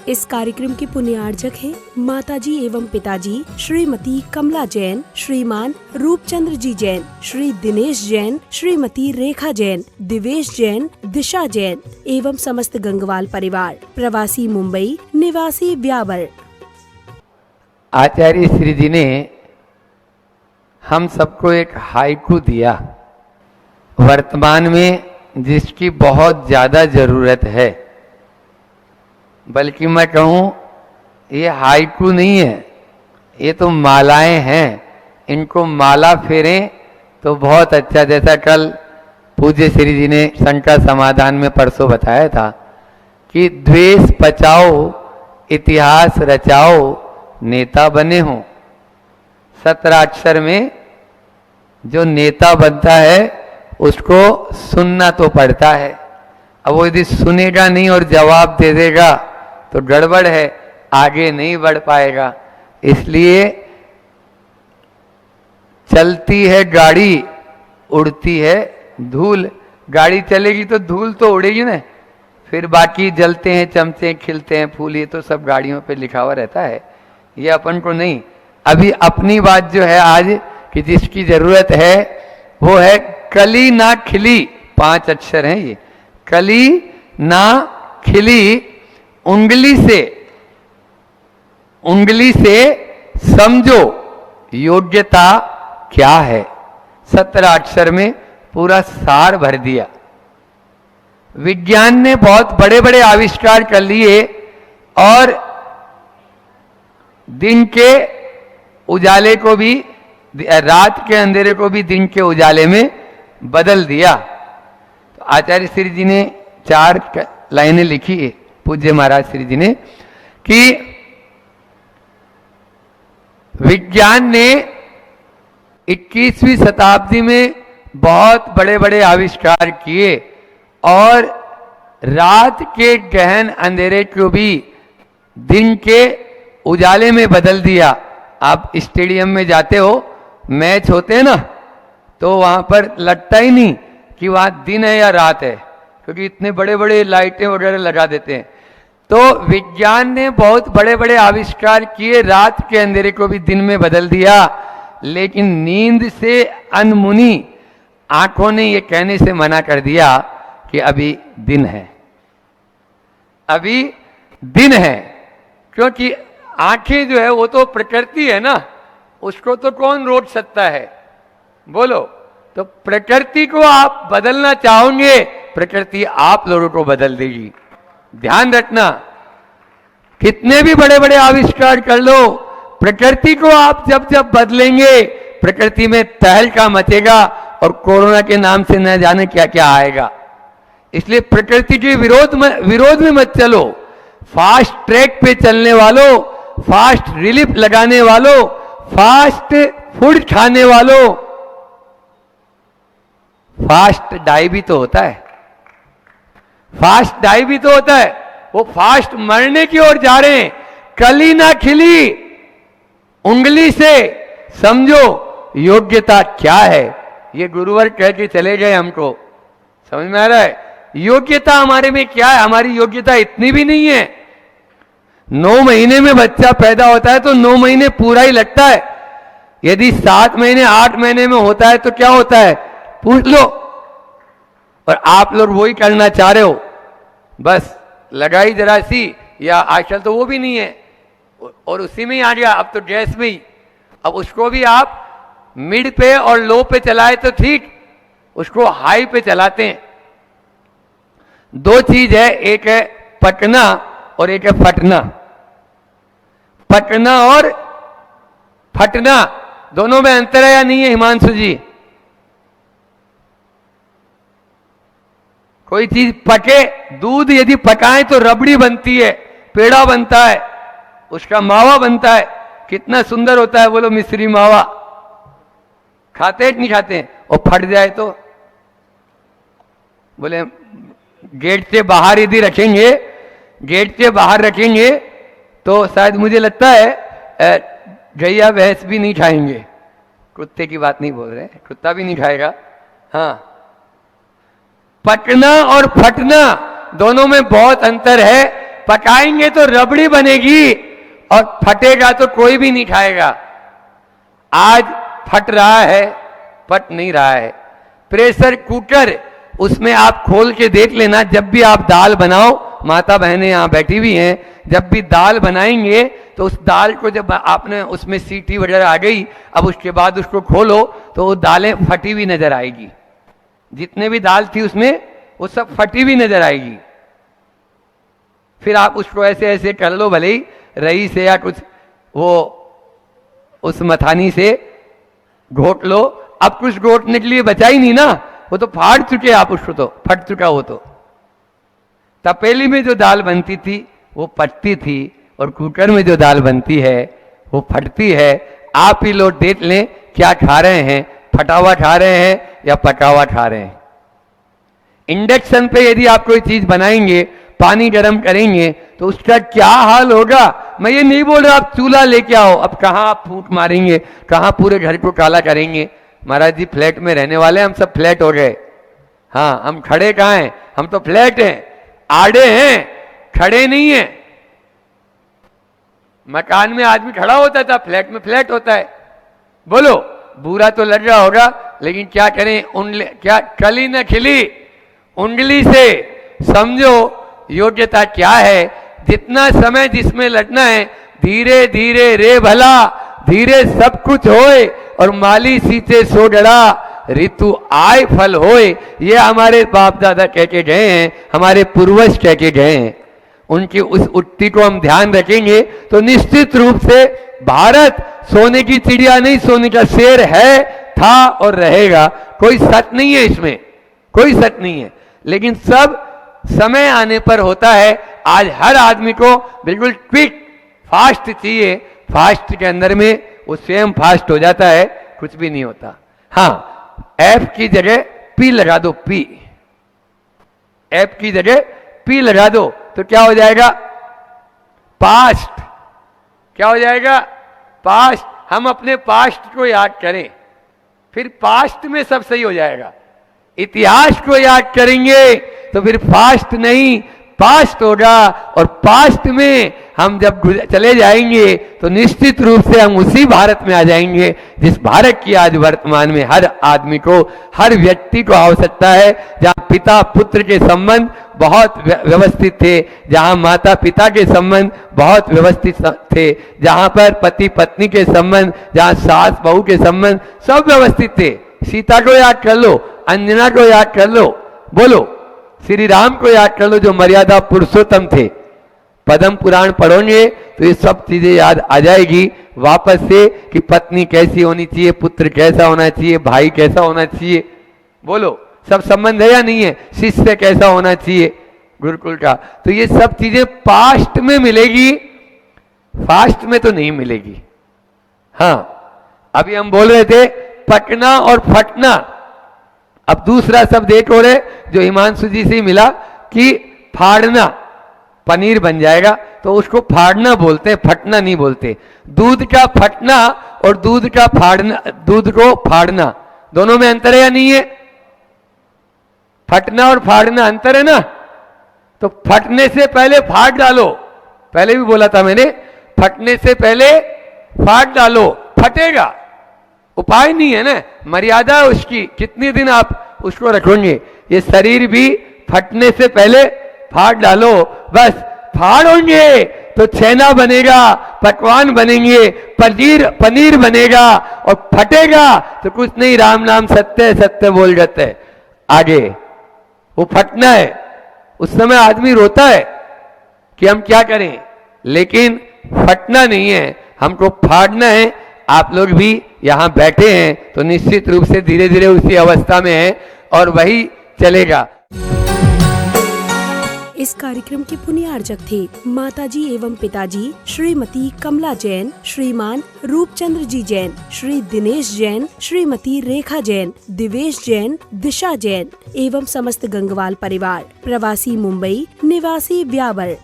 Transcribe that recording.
इस कार्यक्रम के पुण्यार्जक हैं माताजी एवं पिताजी श्रीमती कमला जैन, श्रीमान रूपचंद्र जी जैन, श्री दिनेश जैन, श्रीमती रेखा जैन, दिवेश जैन, दिशा जैन एवं समस्त गंगवाल परिवार, प्रवासी मुंबई, निवासी व्यावर। आचार्य श्री जी ने हम सबको एक हाइकू दिया, वर्तमान में जिसकी बहुत ज्यादा जरूरत है। बल्कि मैं कहूँ ये हाइकू नहीं है, ये तो मालाएं हैं। इनको माला फेरें तो बहुत अच्छा। जैसा कल पूज्य श्री जी ने शंका समाधान में परसों बताया था कि द्वेष पचाओ, इतिहास रचाओ, नेता बने हो। 17 अक्षर में जो नेता बनता है उसको सुनना तो पड़ता है। अब वो यदि सुनेगा नहीं और जवाब दे देगा तो गड़बड़ है, आगे नहीं बढ़ पाएगा। इसलिए चलती है गाड़ी, उड़ती है धूल। गाड़ी चलेगी तो धूल तो उड़ेगी ना, फिर बाकी जलते हैं चमचे, खिलते हैं फूल, ये तो सब गाड़ियों पे लिखा हुआ रहता है, ये अपन को नहीं। अभी अपनी बात जो है आज कि जिसकी जरूरत है वो है कली ना खिली। 5 अक्षर हैं ये, कली ना खिली। उंगली से समझो योग्यता क्या है। 17 अक्षर में पूरा सार भर दिया। विज्ञान ने बहुत बड़े बड़े आविष्कार कर लिए और दिन के उजाले को भी, रात के अंधेरे को भी दिन के उजाले में बदल दिया। तो आचार्य श्री जी ने 4 लाइनें लिखी है, पूज्य महाराज श्री जी ने, कि विज्ञान ने 21वीं शताब्दी में बहुत बड़े बड़े आविष्कार किए और रात के गहन अंधेरे को भी दिन के उजाले में बदल दिया। आप स्टेडियम में जाते हो, मैच होते हैं ना, तो वहां पर लगता ही नहीं कि वहां दिन है या रात है, क्योंकि इतने बड़े बड़े लाइटें वगैरह लगा देते हैं। तो विज्ञान ने बहुत बड़े बड़े आविष्कार किए, रात के अंधेरे को भी दिन में बदल दिया। लेकिन नींद से अनमुनी आंखों ने यह कहने से मना कर दिया कि अभी दिन है, अभी दिन है। क्योंकि आंखें जो है वो तो प्रकृति है ना, उसको तो कौन रोक सकता है, बोलो। तो प्रकृति को आप बदलना चाहोगे, प्रकृति आप लोगों को बदल देगी। ध्यान रखना, कितने भी बड़े बड़े आविष्कार कर लो, प्रकृति को आप जब जब बदलेंगे प्रकृति में तहलका मचेगा और कोरोना के नाम से न जाने क्या क्या आएगा। इसलिए प्रकृति के विरोध में मत चलो। फास्ट ट्रैक पे चलने वालों, फास्ट रिलीफ लगाने वालों, फास्ट फूड खाने वालों, फास्ट डाई भी तो होता है, फास्ट डाई भी तो होता है। वो फास्ट मरने की ओर जा रहे हैं। कली ना खिली, उंगली से समझो योग्यता क्या है। ये गुरुवर कह के चले गए हमको, समझ में आ रहा है योग्यता हमारे में क्या है। हमारी योग्यता इतनी भी नहीं है। 9 महीने में बच्चा पैदा होता है तो 9 महीने पूरा ही लगता है। यदि 7 महीने 8 महीने में होता है तो क्या होता है, पूछ लो। और आप लोग वही करना चाह रहे हो, बस लगाई जरा सी, या आजकल तो वो भी नहीं है और उसी में ही आ गया, अब तो गैस में ही। अब उसको भी आप मिड पे और लो पे चलाए तो ठीक, उसको हाई पे चलाते हैं। 2 चीज है, एक है पकना और एक है फटना। पकना और फटना दोनों में अंतर है या नहीं है हिमांशु जी? कोई चीज पके, दूध यदि पकाएं तो रबड़ी बनती है, पेड़ा बनता है, उसका मावा बनता है, कितना सुंदर होता है, बोलो मिश्री मावा। खाते हैं कि नहीं खाते हैं? और फट जाए तो बोले गेट से बाहर यदि रखेंगे, गेट से बाहर रखेंगे तो शायद मुझे लगता है गैया भैंस भी नहीं खाएंगे। कुत्ते की बात नहीं बोल रहे, कुत्ता भी नहीं खाएगा। हाँ, पकना और फटना दोनों में बहुत अंतर है। पकाएंगे तो रबड़ी बनेगी और फटेगा तो कोई भी नहीं खाएगा। आज फट रहा है, फट नहीं रहा है। प्रेशर कुकर, उसमें आप खोल के देख लेना, जब भी आप दाल बनाओ, माता बहनें यहाँ बैठी हुई हैं, जब भी दाल बनाएंगे तो उस दाल को जब आपने उसमें सीटी वगैरह आ गई, अब उसके बाद उसको खोलो तो वो दालें फटी हुई नजर आएगी। जितने भी दाल थी उसमें वो सब फटी हुई नजर आएगी। फिर आप उसको ऐसे ऐसे कर लो, भले ही रही से या कुछ वो उस मथानी से घोट लो। अब कुछ घोटने के लिए बचा ही नहीं ना, वो तो फाड़ चुके आप उसको, तो फट चुका वो। तो तपेली में जो दाल बनती थी वो पटती थी और कुकर में जो दाल बनती है वो फटती है। आप ही लोग देख लें क्या खा रहे हैं, फटा हुआ खा रहे हैं या पका हुआ खा रहे हैं। इंडक्शन पे यदि आप कोई चीज बनाएंगे, पानी गर्म करेंगे तो उसका क्या हाल होगा। मैं ये नहीं बोल रहा आप चूल्हा लेके आओ, अब कहाँ आप फूंक मारेंगे, कहाँ पूरे घर को काला करेंगे। महाराज जी फ्लैट में रहने वाले, हम सब फ्लैट हो गए। हाँ, हम खड़े कहाँ हैं, हम तो फ्लैट हैं, आड़े हैं, खड़े नहीं हैं। मकान में आदमी खड़ा होता था, फ्लैट में फ्लैट होता है। बोलो, बुरा तो लग रहा होगा, लेकिन क्या करें, क्या कली न खिली, उंगली से समझो योग्यता क्या है। जितना समय जिसमें लगना है, धीरे धीरे रे भला, धीरे सब कुछ होए और माली सीते सो डरा, ऋतु आय फल होए। ये हमारे बाप दादा कह के गए हैं, हमारे पूर्वज कह के गए हैं। उनकी उस उक्ति को हम ध्यान रखेंगे तो निश्चित रूप से भारत सोने की चिड़िया नहीं, सोने का शेर है, था और रहेगा। कोई सच नहीं है इसमें, कोई सच नहीं है, लेकिन सब समय आने पर होता है। आज हर आदमी को बिल्कुल क्विक फास्ट चाहिए, फास्ट के अंदर में वो स्वयं फास्ट हो जाता है, कुछ भी नहीं होता। हाँ, एफ की जगह पी लगा दो, पी, एफ की जगह पी लगा दो तो क्या हो जाएगा, पास्ट। क्या हो जाएगा, पास्ट। हम अपने पास्ट को याद करें, फिर पास्ट में सब सही हो जाएगा। इतिहास को याद करेंगे तो फिर फास्ट नहीं, पास्ट होगा। और पास्ट में हम जब चले जाएंगे तो निश्चित रूप से हम उसी भारत में आ जाएंगे जिस भारत की आज वर्तमान में हर आदमी को, हर व्यक्ति को आवश्यकता है। जहाँ पिता पुत्र के संबंध बहुत व्यवस्थित थे, जहाँ माता पिता के संबंध बहुत व्यवस्थित थे, जहाँ पर पति पत्नी के संबंध, जहाँ सास बहू के संबंध सब व्यवस्थित थे। सीता को याद कर लो, अंजना को याद कर लो, बोलो श्री राम को याद कर लो जो मर्यादा पुरुषोत्तम थे। पद्म पुराण पढ़ोगे तो ये सब चीजें याद आ जाएगी वापस से कि पत्नी कैसी होनी चाहिए, पुत्र कैसा होना चाहिए, भाई कैसा होना चाहिए। बोलो, सब संबंध है या नहीं है, शिष्य कैसा होना चाहिए गुरुकुल का। तो ये सब चीजें पास्ट में मिलेगी, फास्ट में तो नहीं मिलेगी। हाँ, अभी हम बोल रहे थे पकना और फटना। अब दूसरा शब्द एक और है जो हिमांशु जी से मिला कि फाड़ना, पनीर बन जाएगा तो उसको फाड़ना बोलते हैं, फटना नहीं बोलते। दूध का फटना और दूध का फाड़ना, दूध को फाड़ना, दोनों में अंतर है या नहीं है? फटना और फाड़ना अंतर है ना। तो फटने से पहले फाड़ डालो, पहले भी बोला था मैंने, फटने से पहले फाड़ डालो, फटेगा, उपाय नहीं है ना, मर्यादा उसकी, कितने दिन आप उसको रखोगे। ये शरीर भी फटने से पहले फाड़ डालो, बस फाड़ोगे तो छेना बनेगा, पकवान बनेंगे, पनीर बनेगा, और फटेगा तो कुछ नहीं, राम नाम सत्य सत्य बोल जाते हैं। आगे वो फटना है, उस समय आदमी रोता है कि हम क्या करें, लेकिन फटना नहीं है, हमको फाड़ना है। आप लोग भी यहाँ बैठे हैं तो निश्चित रूप से धीरे धीरे उसी अवस्था में है और वही चलेगा। इस कार्यक्रम के पुण्यार्चक थे माताजी एवं पिताजी श्रीमती कमला जैन, श्रीमान रूपचंद्र जी जैन, श्री दिनेश जैन, श्रीमती रेखा जैन, दिवेश जैन, दिशा जैन एवं समस्त गंगवाल परिवार, प्रवासी मुंबई, निवासी व्यावर।